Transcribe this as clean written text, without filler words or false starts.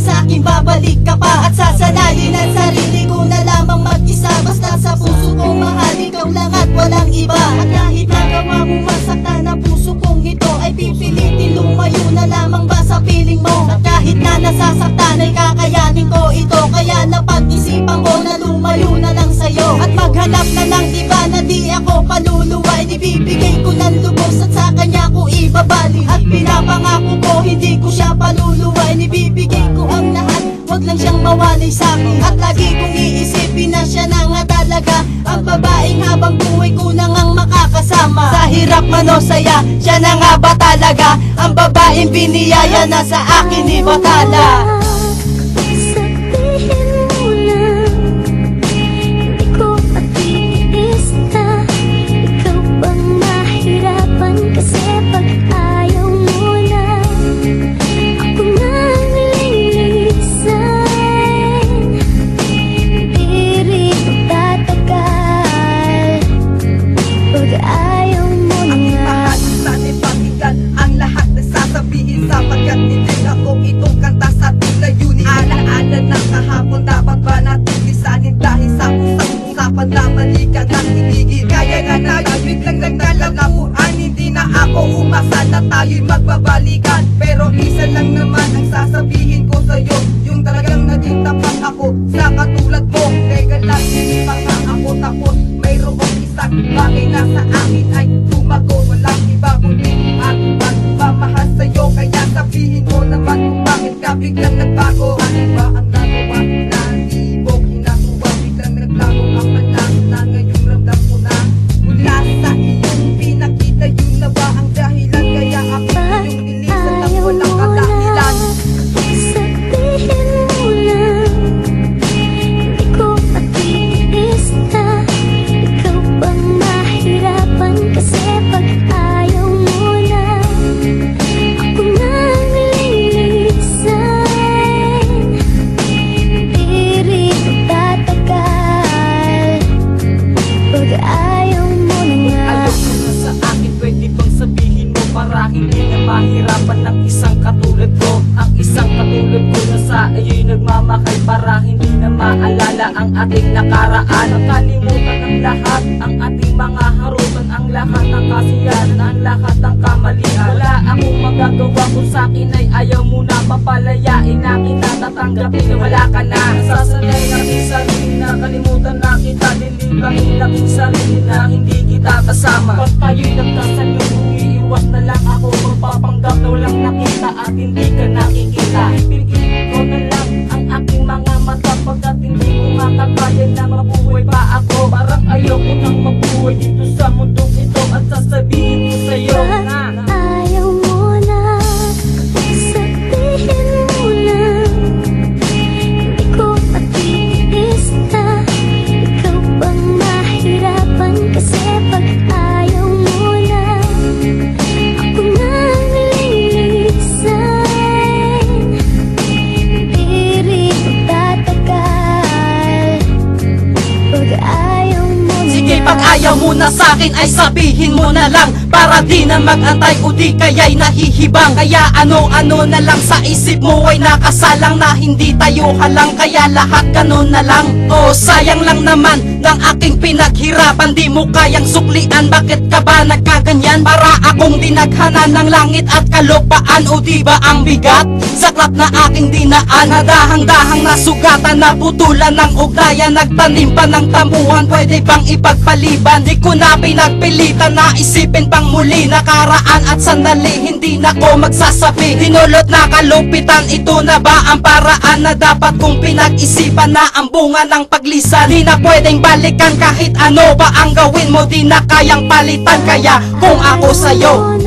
sa akin babalik ka pa. At sasanayin ang sarili ko na lamang mag-isa. Basta sa puso ko mahal, ikaw lang at walang iba. At kahit nagawa mo masaktan na puso kong ito, ay pipilitin lumayo na lamang ba sa piling mo. At kahit na nasasaktan ay kakayanin ko ito, kaya napag-isipan ko na lumayo na lang sa'yo. At maghanap na ng iba na di ako paluluway. Ibibigay ko ng lubos at sa kanya ko ibabalik. At pinapangako ko hindi ko siya paluluway. Ibibigay ko ang lahat, wag lang siyang mawalay sa'kin. At lagi kong iisipin na siya na nga talaga ang babaeng habang buhay ko na ngang makakasama. Sa hirap man o saya, siya na nga ba talaga ang babaeng biniyaya na sa akin ni Batala. Sapagkat hindi ako itong kanta sa tulayunin. Alaala ng kahapon, dapat ba natin lisanin? Dahil sa usap-usapan na mali ka nang hinigil. Kaya nga tayo biglang nagtalabuan. Hindi na ako umasa na tayo'y magbabalikan. Pero isa lang naman ang sasabihin ko sa'yo, yung talagang naging tapat ako sa katulad mo. Teka lang, hindi pa nga ako tapos. Mayroong isang bagay na sa akin ay tumago. Walang iba kundi ang pagmamahal sa'yo. Kaya sabihin ko naman kung bakit ka biglang nagbago. Ano ba ang nagawa na di mo ginagawa? Biglang naglago ang panahon na ngayong ramdam ko na. Mula sa iyong pinakita, yun na ba ang dahilan? Kaya ako yung nilisan ng walang kadahilan. Sabihin mo lang, hindi ko matiis na. Ikaw bang mahirapan kasi pag ayaw mo na? Ako na nililisan, hindi rin tatagal pag ayaw mo na nga. Ayaw mo na sa akin, pwede bang sabihin mo para hindi na mahirapan ng isang katulad ko? Ang isang katulad ko na sa iyo'y nagmamakal para hindi na maalala ang ating nakaraan. Nakalimutan ng lahat ang ating mga harutan, ang lahat ng kasiyahan, ang lahat ng kamalian. Wala akong magagawa kung sa akin ay ayaw mo na. Papalayain na kita, tatanggapin na wala ka na. Nasasanay na aking sarili na kalimutan na kita. Lilibangin aking sarili na hindi kita kasama. Pag tayo'y nagkasalubong, iiwas na lang ako. Magpapanggap na walang nakita at hindi ka nakikita. Ibigin ko na lang ang aking mga mata, pagkat hindi ko makakaya na mabuhay pa ako. Parang ayoko nang mabuhay dito sa mundong ito. At sasabihin ko sa'yo na Ayaw mo na, sabihin mo lang, hindi ko matiis na. Ikaw bang mahirapan kasi pag ayaw mo na? Ako na nililisan, hindi rin tatagal pag ayaw mo na. Sige, pag ayaw mo na sa'kin ay sabihin mo na lang, para di na mag-antay o di kaya'y nahihibang. Kaya ano-ano na lang sa isip mo ay nakasalang na hindi tayo halang. Kaya lahat ganun na lang. Oh, sayang lang naman ng aking pinaghirapan. Di mo kayang suklian, bakit ka ba nagkaganyan? Para akong dinaghanan ng langit at kalupaan. O di ba ang bigat? Saklap na aking dinaan, nadahang-dahang nasugatan, naputulan ng ugnayan, nagtanim pa ng tambuhan. Pwede bang ipagpaliban? Di ko na pinagpilitan na isipin pang muli nakaraan at sandali. Hindi na ko magsasabi, dinulot na kalupitan. Ito na ba ang paraan na dapat kong pinag-isipan? Na ang bunga ng paglisan, di na pwedeng balikan. Kahit ano pa ang gawin mo, di na kayang palitan. Kaya kung ako sa'yo